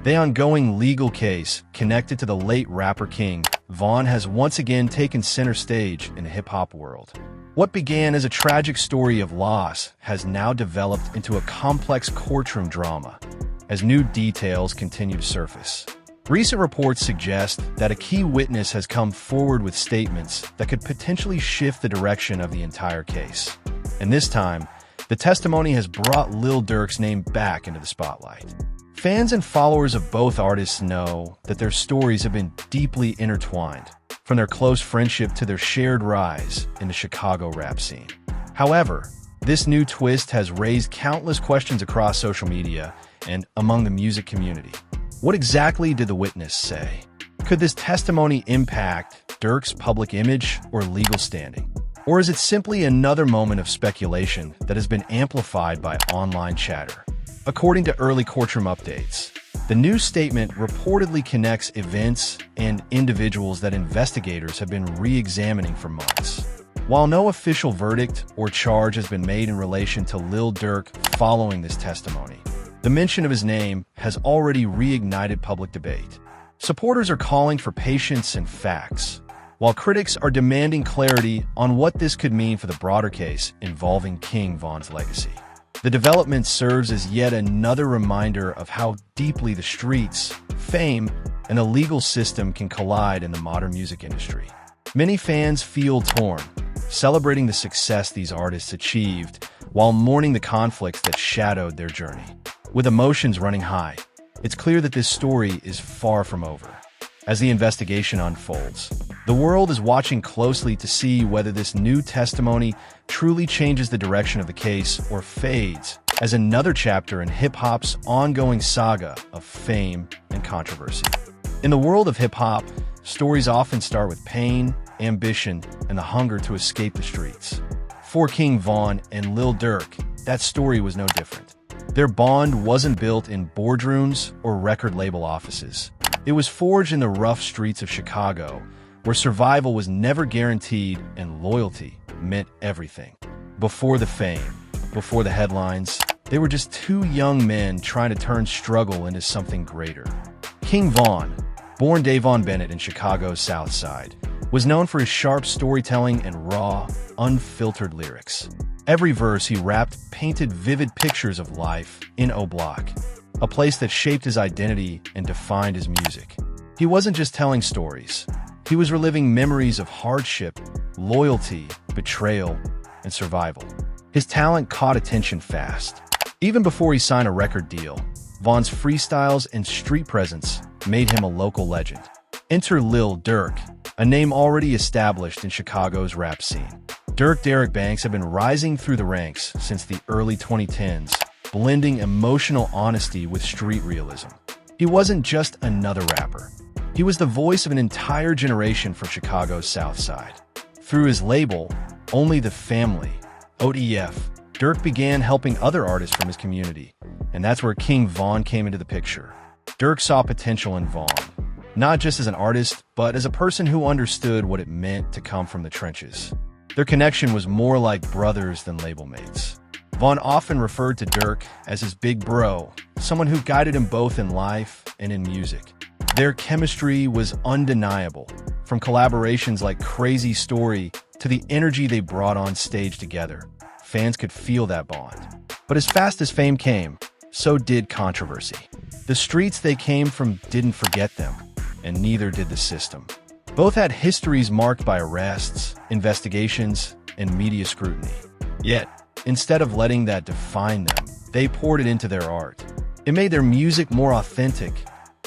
The ongoing legal case connected to the late rapper King Von has once again taken center stage in the hip-hop world. What began as a tragic story of loss has now developed into a complex courtroom drama as new details continue to surface. Recent reports suggest that a key witness has come forward with statements that could potentially shift the direction of the entire case. And this time, the testimony has brought Lil Durk's name back into the spotlight. Fans and followers of both artists know that their stories have been deeply intertwined, from their close friendship to their shared rise in the Chicago rap scene. However, this new twist has raised countless questions across social media and among the music community. What exactly did the witness say? Could this testimony impact Durk's public image or legal standing? Or is it simply another moment of speculation that has been amplified by online chatter? According to early courtroom updates, the new statement reportedly connects events and individuals that investigators have been re-examining for months. While no official verdict or charge has been made in relation to Lil Durk following this testimony, the mention of his name has already reignited public debate. Supporters are calling for patience and facts, while critics are demanding clarity on what this could mean for the broader case involving King Von's legacy. The development serves as yet another reminder of how deeply the streets, fame, and the legal system can collide in the modern music industry. Many fans feel torn, celebrating the success these artists achieved while mourning the conflicts that shadowed their journey. With emotions running high, it's clear that this story is far from over. As the investigation unfolds, the world is watching closely to see whether this new testimony truly changes the direction of the case or fades as another chapter in hip-hop's ongoing saga of fame and controversy. In the world of hip-hop, stories often start with pain, ambition, and the hunger to escape the streets. For King Von and Lil Durk, that story was no different. Their bond wasn't built in boardrooms or record label offices. It was forged in the rough streets of Chicago, where survival was never guaranteed and loyalty meant everything. Before the fame, before the headlines, they were just two young men trying to turn struggle into something greater. King Von, born Davon Bennett in Chicago's South Side, was known for his sharp storytelling and raw, unfiltered lyrics. Every verse he rapped painted vivid pictures of life in O Block, a place that shaped his identity and defined his music. He wasn't just telling stories. He was reliving memories of hardship, loyalty, betrayal, and survival. His talent caught attention fast. Even before he signed a record deal, Von's freestyles and street presence made him a local legend. Enter Lil Durk, a name already established in Chicago's rap scene. Derek Banks had been rising through the ranks since the early 2010s, blending emotional honesty with street realism. He wasn't just another rapper. He was the voice of an entire generation from Chicago's South Side. Through his label, Only the Family, ODF, Durk began helping other artists from his community, and that's where King Von came into the picture. Durk saw potential in Von, not just as an artist, but as a person who understood what it meant to come from the trenches. Their connection was more like brothers than label mates. Von often referred to Durk as his big bro, someone who guided him both in life and in music. Their chemistry was undeniable, from collaborations like Crazy Story to the energy they brought on stage together. Fans could feel that bond. But as fast as fame came, so did controversy. The streets they came from didn't forget them, and neither did the system. Both had histories marked by arrests, investigations, and media scrutiny. Yet, instead of letting that define them, they poured it into their art. It made their music more authentic,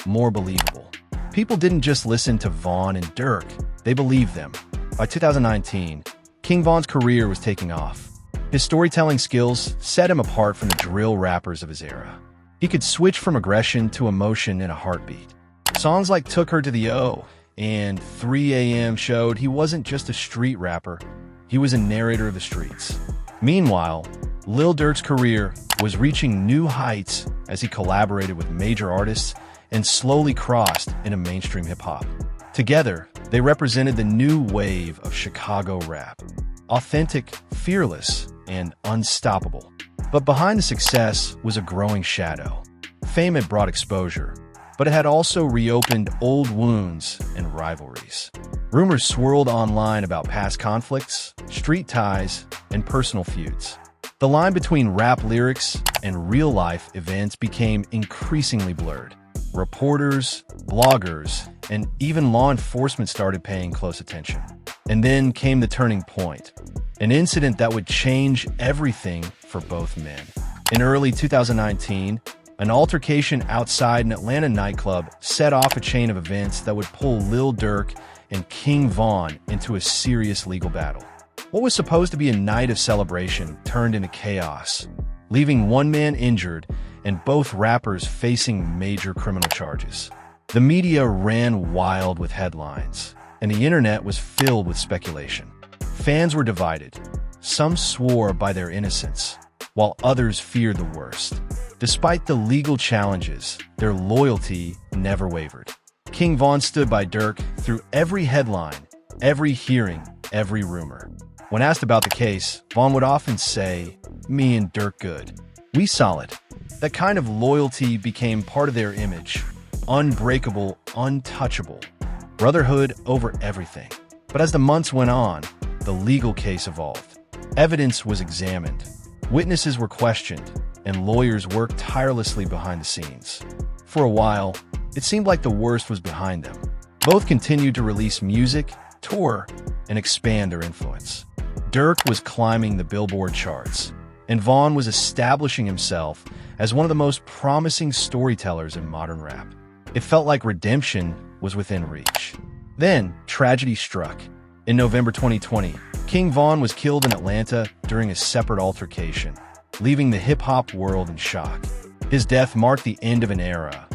more believable. People didn't just listen to Von and Durk, they believed them. By 2019, King Von's career was taking off. His storytelling skills set him apart from the drill rappers of his era. He could switch from aggression to emotion in a heartbeat. Songs like Took Her to the O and 3 a.m. showed he wasn't just a street rapper, he was a narrator of the streets. Meanwhile, Lil Durk's career was reaching new heights as he collaborated with major artists and slowly crossed into mainstream hip-hop. Together, they represented the new wave of Chicago rap. Authentic, fearless, and unstoppable. But behind the success was a growing shadow. Fame had brought exposure, but it had also reopened old wounds and rivalries. Rumors swirled online about past conflicts, street ties, and personal feuds. The line between rap lyrics and real-life events became increasingly blurred. Reporters, bloggers, and even law enforcement started paying close attention. And then came the turning point, an incident that would change everything for both men. In early 2019, an altercation outside an Atlanta nightclub set off a chain of events that would pull Lil Durk and King Von into a serious legal battle. What was supposed to be a night of celebration turned into chaos, leaving one man injured and both rappers facing major criminal charges. The media ran wild with headlines, and the internet was filled with speculation. Fans were divided. Some swore by their innocence, while others feared the worst. Despite the legal challenges, their loyalty never wavered. King Von stood by Durk through every headline, every hearing, every rumor. When asked about the case, Von would often say, "Me and Durk good. We solid." That kind of loyalty became part of their image. Unbreakable, untouchable. Brotherhood over everything. But as the months went on, the legal case evolved. Evidence was examined. Witnesses were questioned, and lawyers worked tirelessly behind the scenes. For a while, it seemed like the worst was behind them. Both continued to release music, tour, and expand their influence. Durk was climbing the Billboard charts, and Von was establishing himself as one of the most promising storytellers in modern rap. It felt like redemption was within reach. Then, tragedy struck. In November 2020, King Von was killed in Atlanta during a separate altercation, leaving the hip-hop world in shock. His death marked the end of an era,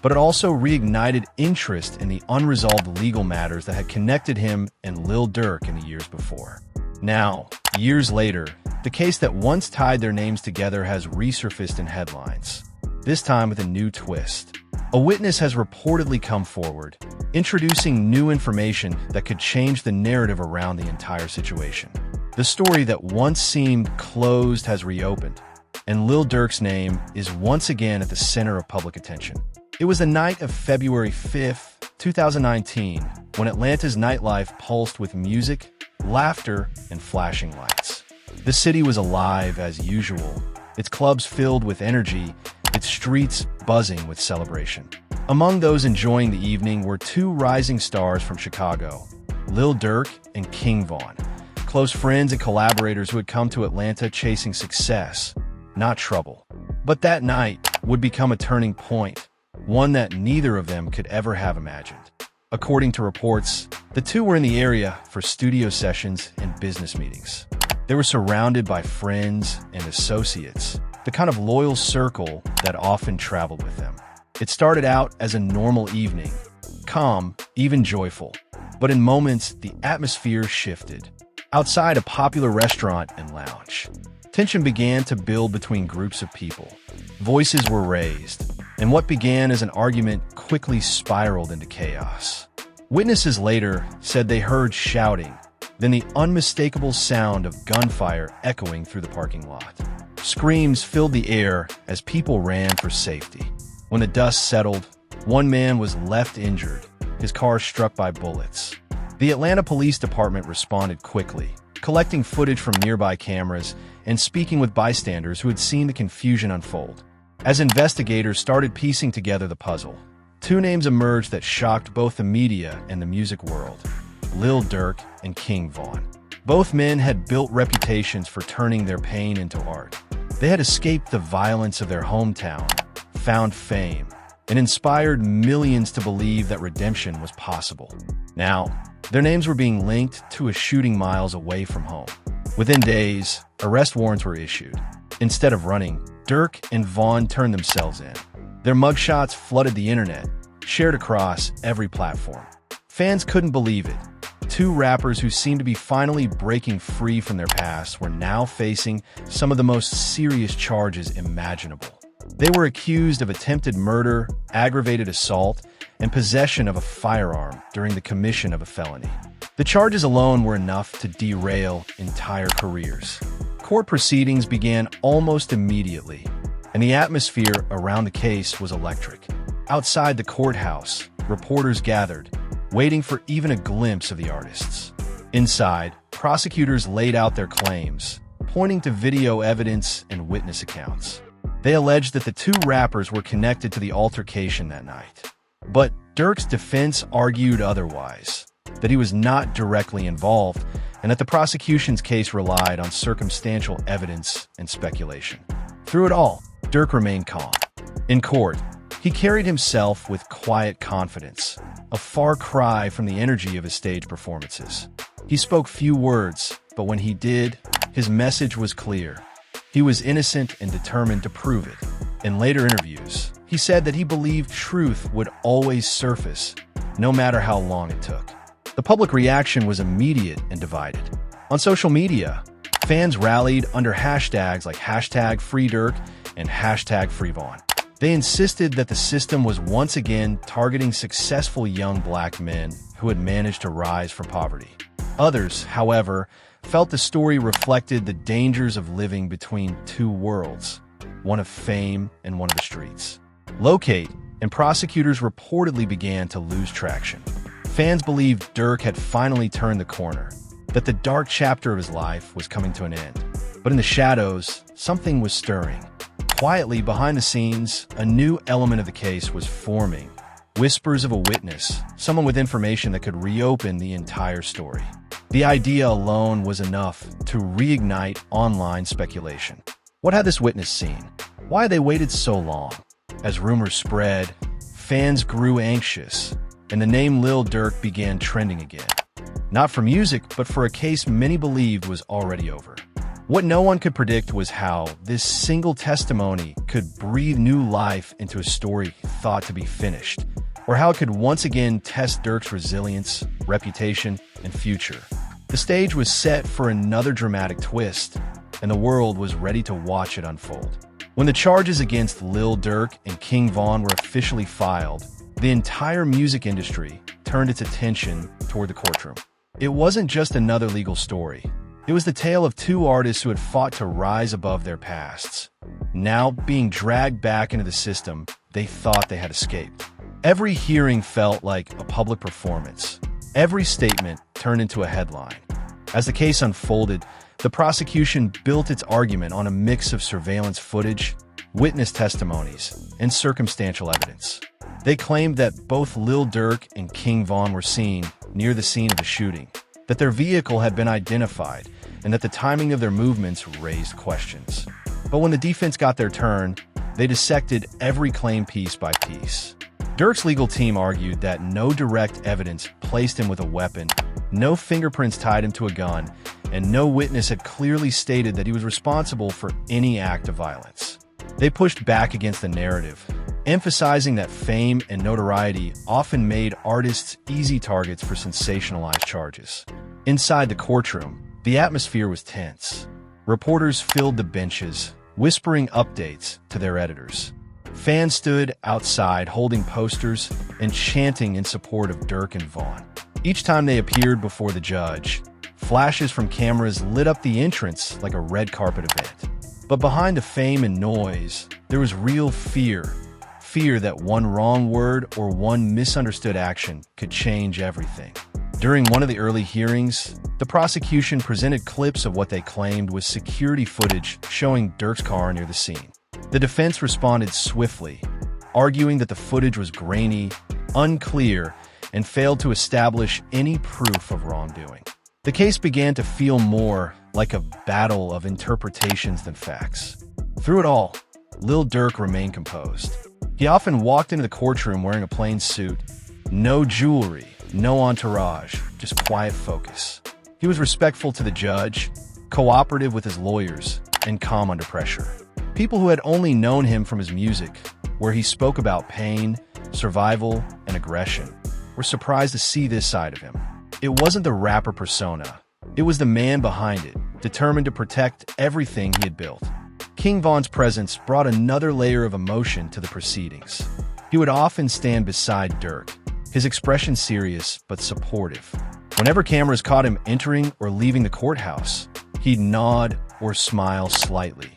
but it also reignited interest in the unresolved legal matters that had connected him and Lil Durk in the years before. Now, years later, the case that once tied their names together has resurfaced in headlines, this time with a new twist. A witness has reportedly come forward, introducing new information that could change the narrative around the entire situation. The story that once seemed closed has reopened, and Lil Durk's name is once again at the center of public attention. It was the night of February 5th, 2019, when Atlanta's nightlife pulsed with music, laughter, and flashing lights. The city was alive as usual, its clubs filled with energy, its streets buzzing with celebration. Among those enjoying the evening were two rising stars from Chicago, Lil Durk and King Von, close friends and collaborators who had come to Atlanta chasing success, not trouble. But that night would become a turning point, one that neither of them could ever have imagined. According to reports, the two were in the area for studio sessions and business meetings. They were surrounded by friends and associates, the kind of loyal circle that often traveled with them. It started out as a normal evening, calm, even joyful. But in moments, the atmosphere shifted. Outside a popular restaurant and lounge, tension began to build between groups of people. Voices were raised, and what began as an argument quickly spiraled into chaos. Witnesses later said they heard shouting, then the unmistakable sound of gunfire echoing through the parking lot. Screams filled the air as people ran for safety. When the dust settled, one man was left injured, his car struck by bullets. The Atlanta Police Department responded quickly, collecting footage from nearby cameras and speaking with bystanders who had seen the confusion unfold. As investigators started piecing together the puzzle, two names emerged that shocked both the media and the music world: Lil Durk and King Von. Both men had built reputations for turning their pain into art. They had escaped the violence of their hometown, found fame, and inspired millions to believe that redemption was possible. Now, their names were being linked to a shooting miles away from home. Within days, arrest warrants were issued. Instead of running, Durk and Von turned themselves in. Their mugshots flooded the internet, shared across every platform. Fans couldn't believe it. Two rappers who seemed to be finally breaking free from their past were now facing some of the most serious charges imaginable. They were accused of attempted murder, aggravated assault, and possession of a firearm during the commission of a felony. The charges alone were enough to derail entire careers. Court proceedings began almost immediately, and the atmosphere around the case was electric. Outside the courthouse, reporters gathered, waiting for even a glimpse of the artists. Inside, prosecutors laid out their claims, pointing to video evidence and witness accounts. They alleged that the two rappers were connected to the altercation that night. But Durk's defense argued otherwise, that he was not directly involved, and that the prosecution's case relied on circumstantial evidence and speculation. Through it all, Durk remained calm. In court, he carried himself with quiet confidence, a far cry from the energy of his stage performances. He spoke few words, but when he did, his message was clear. He was innocent and determined to prove it. In later interviews, he said that he believed truth would always surface, no matter how long it took. The public reaction was immediate and divided. On social media, fans rallied under hashtags like #FreeDurk and #FreeVon. They insisted that the system was once again targeting successful young black men who had managed to rise from poverty. Others, however, felt the story reflected the dangers of living between two worlds, one of fame and one of the streets. Locate and prosecutors reportedly began to lose traction. Fans believed Durk had finally turned the corner, that the dark chapter of his life was coming to an end. But in the shadows, something was stirring. Quietly behind the scenes, a new element of the case was forming. Whispers of a witness, someone with information that could reopen the entire story. The idea alone was enough to reignite online speculation. What had this witness seen? Why had they waited so long? As rumors spread, fans grew anxious, and the name Lil Durk began trending again. Not for music, but for a case many believed was already over. What no one could predict was how this single testimony could breathe new life into a story thought to be finished, or how it could once again test Durk's resilience, reputation, and future. The stage was set for another dramatic twist, and the world was ready to watch it unfold. When the charges against Lil Durk and King Von were officially filed, the entire music industry turned its attention toward the courtroom. It wasn't just another legal story. It was the tale of two artists who had fought to rise above their pasts. Now, being dragged back into the system, they thought they had escaped. Every hearing felt like a public performance. Every statement turned into a headline. As the case unfolded, the prosecution built its argument on a mix of surveillance footage, witness testimonies, and circumstantial evidence. They claimed that both Lil Durk and King Von were seen near the scene of the shooting, that their vehicle had been identified, and that the timing of their movements raised questions. But when the defense got their turn, they dissected every claim piece by piece. Durk's legal team argued that no direct evidence placed him with a weapon, no fingerprints tied him to a gun, and no witness had clearly stated that he was responsible for any act of violence. They pushed back against the narrative, emphasizing that fame and notoriety often made artists easy targets for sensationalized charges. Inside the courtroom, the atmosphere was tense. Reporters filled the benches, whispering updates to their editors. Fans stood outside holding posters and chanting in support of Durk and Von. Each time they appeared before the judge, flashes from cameras lit up the entrance like a red carpet event. But behind the fame and noise, there was real fear. Fear that one wrong word or one misunderstood action could change everything. During one of the early hearings, the prosecution presented clips of what they claimed was security footage showing Durk's car near the scene. The defense responded swiftly, arguing that the footage was grainy, unclear, and failed to establish any proof of wrongdoing. The case began to feel more like a battle of interpretations than facts. Through it all, Lil Durk remained composed. He often walked into the courtroom wearing a plain suit, no jewelry, no entourage, just quiet focus. He was respectful to the judge, cooperative with his lawyers, and calm under pressure. People who had only known him from his music, where he spoke about pain, survival, and aggression, were surprised to see this side of him. It wasn't the rapper persona. It was the man behind it, determined to protect everything he had built. King Von's presence brought another layer of emotion to the proceedings. He would often stand beside Durk, his expression serious but supportive. Whenever cameras caught him entering or leaving the courthouse, he'd nod or smile slightly,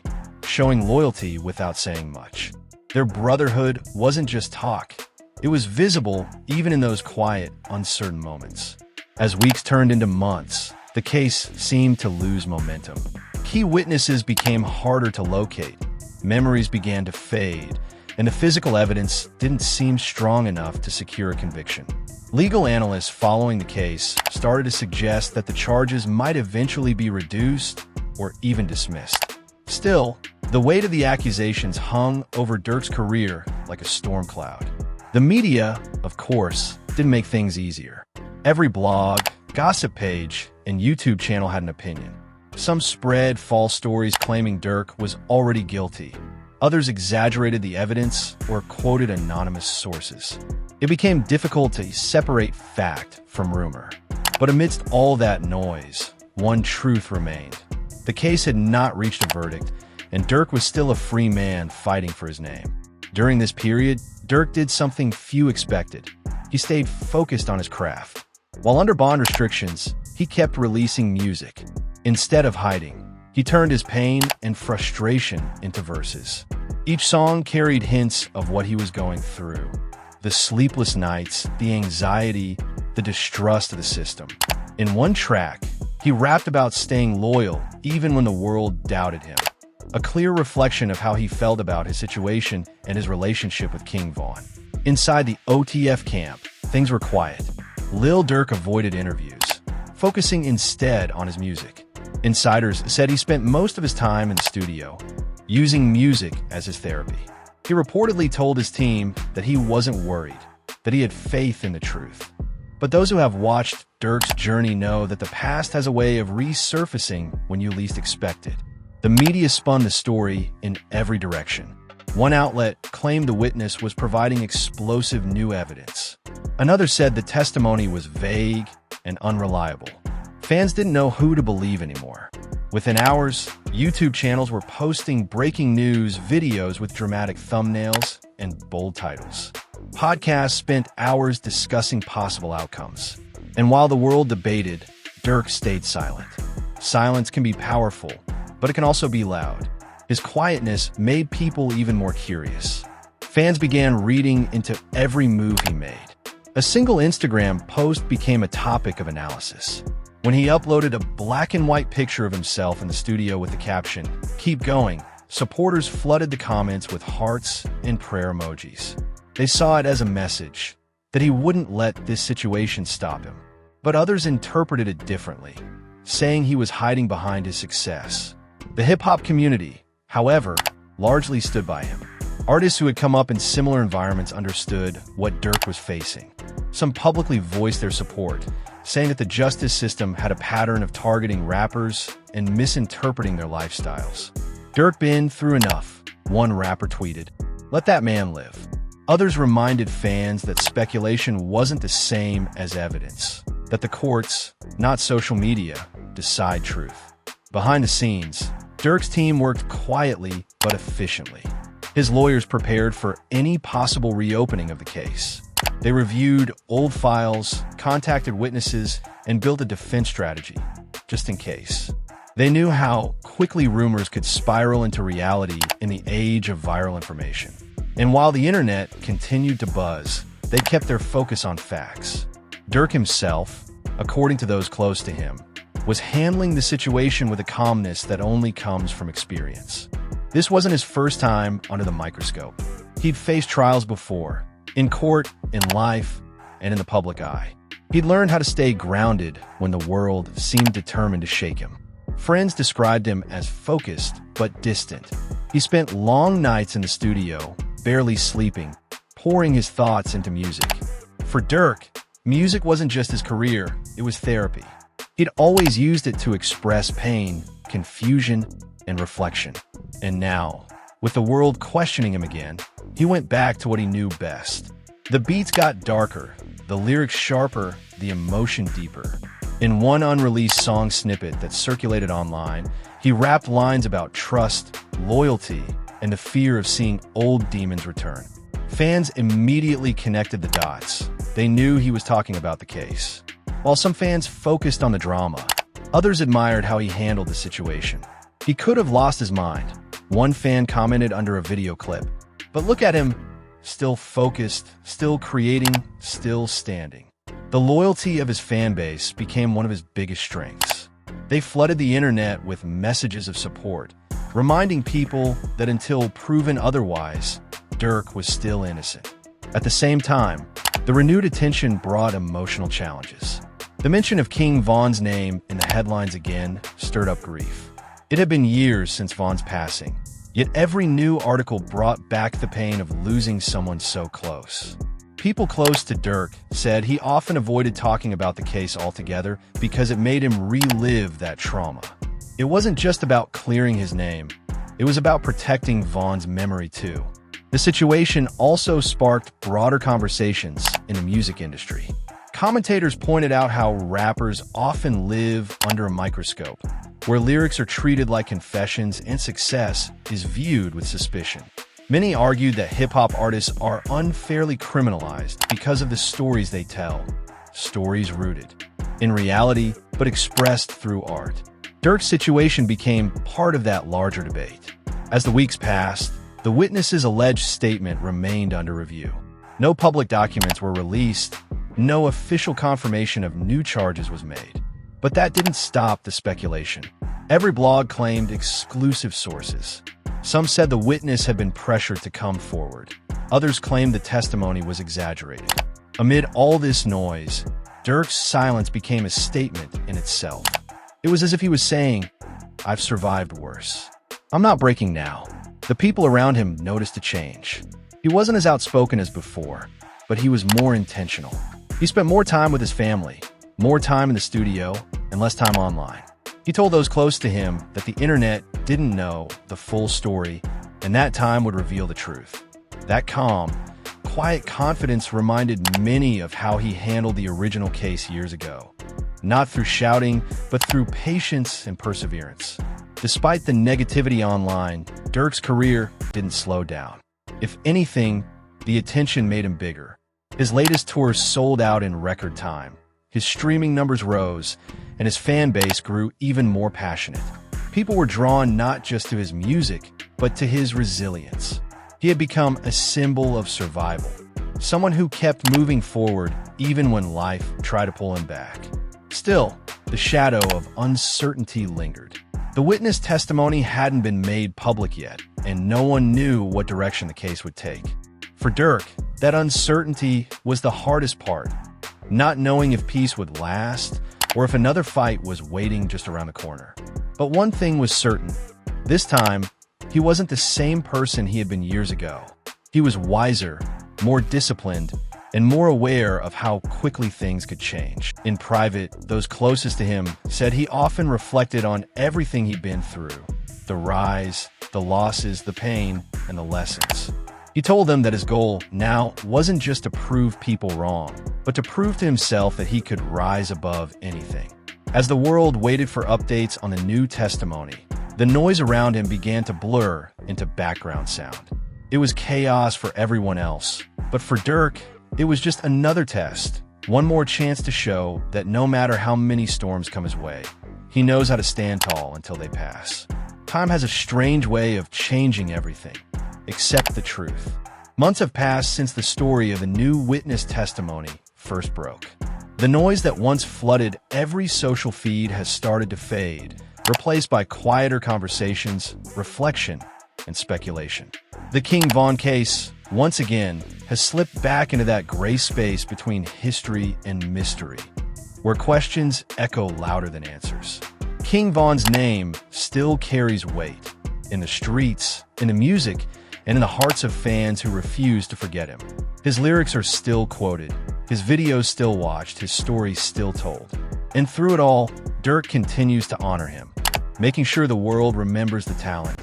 showing loyalty without saying much. Their brotherhood wasn't just talk. It was visible even in those quiet, uncertain moments. As weeks turned into months, the case seemed to lose momentum. Key witnesses became harder to locate, memories began to fade, and the physical evidence didn't seem strong enough to secure a conviction. Legal analysts following the case started to suggest that the charges might eventually be reduced or even dismissed. Still, the weight of the accusations hung over Durk's career like a storm cloud. The media, of course, didn't make things easier. Every blog, gossip page, and YouTube channel had an opinion. Some spread false stories claiming Durk was already guilty. Others exaggerated the evidence or quoted anonymous sources. It became difficult to separate fact from rumor. But amidst all that noise, one truth remained. The case had not reached a verdict, and Durk was still a free man fighting for his name. During this period, Durk did something few expected. He stayed focused on his craft. While under bond restrictions, he kept releasing music. Instead of hiding, he turned his pain and frustration into verses. Each song carried hints of what he was going through. The sleepless nights, the anxiety, the distrust of the system. In one track, he rapped about staying loyal even when the world doubted him. A clear reflection of how he felt about his situation and his relationship with King Von. Inside the OTF camp, things were quiet. Lil Durk avoided interviews, focusing instead on his music. Insiders said he spent most of his time in the studio, using music as his therapy. He reportedly told his team that he wasn't worried, that he had faith in the truth. But those who have watched Durk's journey know that the past has a way of resurfacing when you least expect it. The media spun the story in every direction. One outlet claimed the witness was providing explosive new evidence. Another said the testimony was vague and unreliable. Fans didn't know who to believe anymore. Within hours, YouTube channels were posting breaking news videos with dramatic thumbnails and bold titles. Podcasts spent hours discussing possible outcomes. And while the world debated, Durk stayed silent. Silence can be powerful, but it can also be loud. His quietness made people even more curious. Fans began reading into every move he made. A single Instagram post became a topic of analysis. When he uploaded a black and white picture of himself in the studio with the caption, "Keep going," supporters flooded the comments with hearts and prayer emojis. They saw it as a message that he wouldn't let this situation stop him. But others interpreted it differently, saying he was hiding behind his success. The hip-hop community, however, largely stood by him. Artists who had come up in similar environments understood what Durk was facing. Some publicly voiced their support, saying that the justice system had a pattern of targeting rappers and misinterpreting their lifestyles. Durk been through enough, one rapper tweeted. Let that man live. Others reminded fans that speculation wasn't the same as evidence, that the courts, not social media, decide truth. Behind the scenes, Durk's team worked quietly but efficiently. His lawyers prepared for any possible reopening of the case. They reviewed old files, contacted witnesses, and built a defense strategy, just in case. They knew how quickly rumors could spiral into reality in the age of viral information. And while the internet continued to buzz, they kept their focus on facts. Durk himself, according to those close to him, was handling the situation with a calmness that only comes from experience. This wasn't his first time under the microscope. He'd faced trials before, in court, in life, and in the public eye. He'd learned how to stay grounded when the world seemed determined to shake him. Friends described him as focused but distant. He spent long nights in the studio, barely sleeping, pouring his thoughts into music. For Durk, music wasn't just his career, it was therapy. He'd always used it to express pain, confusion, and reflection. And now, with the world questioning him again, he went back to what he knew best. The beats got darker, the lyrics sharper, the emotion deeper. In one unreleased song snippet that circulated online, he rapped lines about trust, loyalty, and the fear of seeing old demons return. Fans immediately connected the dots. They knew he was talking about the case. While some fans focused on the drama, others admired how he handled the situation. He could have lost his mind. One fan commented under a video clip, But look at him, still focused, still creating, still standing. The loyalty of his fan base became one of his biggest strengths. They flooded the internet with messages of support, reminding people that until proven otherwise, Durk was still innocent. At the same time, the renewed attention brought emotional challenges. The mention of King Von's name in the headlines again stirred up grief. It had been years since Von's passing, yet every new article brought back the pain of losing someone so close. People close to Durk said he often avoided talking about the case altogether because it made him relive that trauma. It wasn't just about clearing his name, it was about protecting Von's memory too. The situation also sparked broader conversations in the music industry. Commentators pointed out how rappers often live under a microscope, where lyrics are treated like confessions and success is viewed with suspicion. Many argued that hip-hop artists are unfairly criminalized because of the stories they tell, stories rooted in reality but expressed through art. Durk's situation became part of that larger debate. As the weeks passed, the witness's alleged statement remained under review. No public documents were released, no official confirmation of new charges was made. But that didn't stop the speculation. Every blog claimed exclusive sources. Some said the witness had been pressured to come forward. Others claimed the testimony was exaggerated. Amid all this noise, Durk's silence became a statement in itself. It was as if he was saying, "I've survived worse. I'm not breaking now." The people around him noticed a change. He wasn't as outspoken as before, but he was more intentional. He spent more time with his family, more time in the studio, and less time online. He told those close to him that the internet didn't know the full story, and that time would reveal the truth. That calm, quiet confidence reminded many of how he handled the original case years ago. Not through shouting, but through patience and perseverance. Despite the negativity online, Durk's career didn't slow down. If anything, the attention made him bigger. His latest tour sold out in record time. His streaming numbers rose, and his fan base grew even more passionate. People were drawn not just to his music, but to his resilience. He had become a symbol of survival, someone who kept moving forward even when life tried to pull him back. Still, the shadow of uncertainty lingered. The witness testimony hadn't been made public yet, and no one knew what direction the case would take. For Durk, that uncertainty was the hardest part, not knowing if peace would last or if another fight was waiting just around the corner. But one thing was certain. This time, he wasn't the same person he had been years ago. He was wiser, more disciplined, and more aware of how quickly things could change. In private, those closest to him said he often reflected on everything he'd been through, the rise, the losses, the pain, and the lessons. He told them that his goal now wasn't just to prove people wrong, but to prove to himself that he could rise above anything. As the world waited for updates on the new testimony, the noise around him began to blur into background sound. It was chaos for everyone else, but for Durk, it was just another test, one more chance to show that no matter how many storms come his way, he knows how to stand tall until they pass. Time has a strange way of changing everything, except the truth. Months have passed since the story of the new witness testimony first broke. The noise that once flooded every social feed has started to fade, replaced by quieter conversations, reflection, and speculation. The King Von case, once again, has slipped back into that gray space between history and mystery, where questions echo louder than answers. King Von's name still carries weight in the streets, in the music, and in the hearts of fans who refuse to forget him. His lyrics are still quoted, his videos still watched, his stories still told. And through it all, Durk continues to honor him, making sure the world remembers the talent,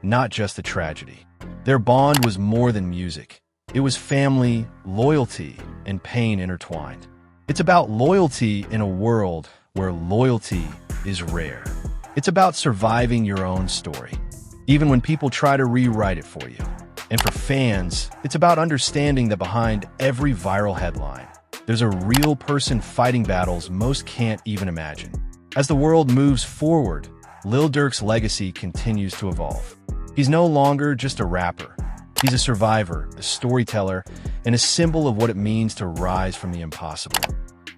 not just the tragedy. Their bond was more than music. It was family, loyalty, and pain intertwined. It's about loyalty in a world where loyalty is rare. It's about surviving your own story, even when people try to rewrite it for you. And for fans, it's about understanding that behind every viral headline, there's a real person fighting battles most can't even imagine. As the world moves forward, Lil Durk's legacy continues to evolve. He's no longer just a rapper. He's a survivor, a storyteller, and a symbol of what it means to rise from the impossible.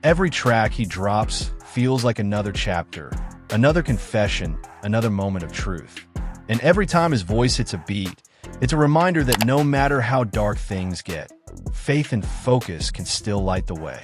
Every track he drops feels like another chapter, another confession, another moment of truth. And every time his voice hits a beat, it's a reminder that no matter how dark things get, faith and focus can still light the way.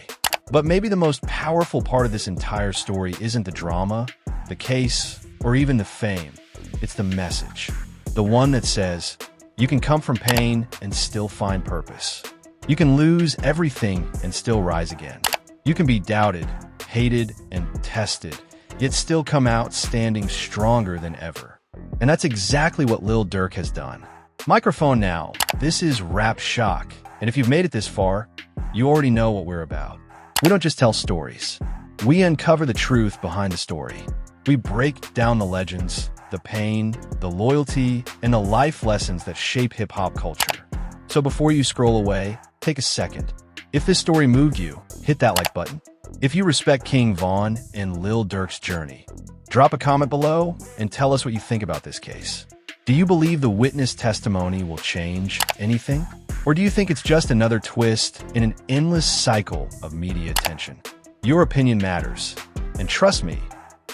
But maybe the most powerful part of this entire story isn't the drama, the case, or even the fame. It's the message. The one that says, you can come from pain and still find purpose. You can lose everything and still rise again. You can be doubted, hated, and tested, yet still come out standing stronger than ever. And that's exactly what Lil Durk has done. Microphone now. This is Rap Shock. And if you've made it this far, you already know what we're about. We don't just tell stories. We uncover the truth behind the story. We break down the legends, the pain, the loyalty, and the life lessons that shape hip-hop culture. So before you scroll away, take a second. If this story moved you, hit that like button. If you respect King Von and Lil Durk's journey, drop a comment below and tell us what you think about this case. Do you believe the witness testimony will change anything? Or do you think it's just another twist in an endless cycle of media attention? Your opinion matters. And trust me,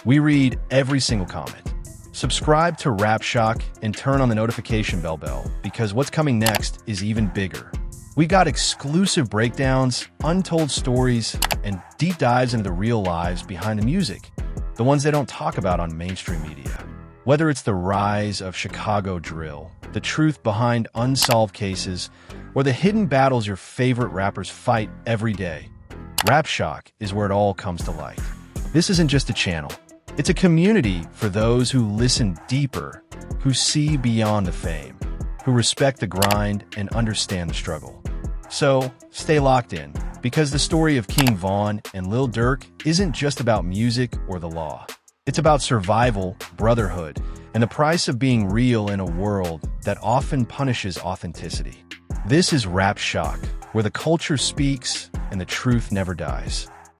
we read every single comment. Subscribe to Rap Shock and turn on the notification bell because what's coming next is even bigger. We got exclusive breakdowns, untold stories, and deep dives into the real lives behind the music, the ones they don't talk about on mainstream media. Whether it's the rise of Chicago drill, the truth behind unsolved cases, or the hidden battles your favorite rappers fight every day, Rap Shock is where it all comes to light. This isn't just a channel. It's a community for those who listen deeper, who see beyond the fame, who respect the grind and understand the struggle. So, stay locked in, because the story of King Von and Lil Durk isn't just about music or the law. It's about survival, brotherhood, and the price of being real in a world that often punishes authenticity. This is Rap Shock, where the culture speaks and the truth never dies.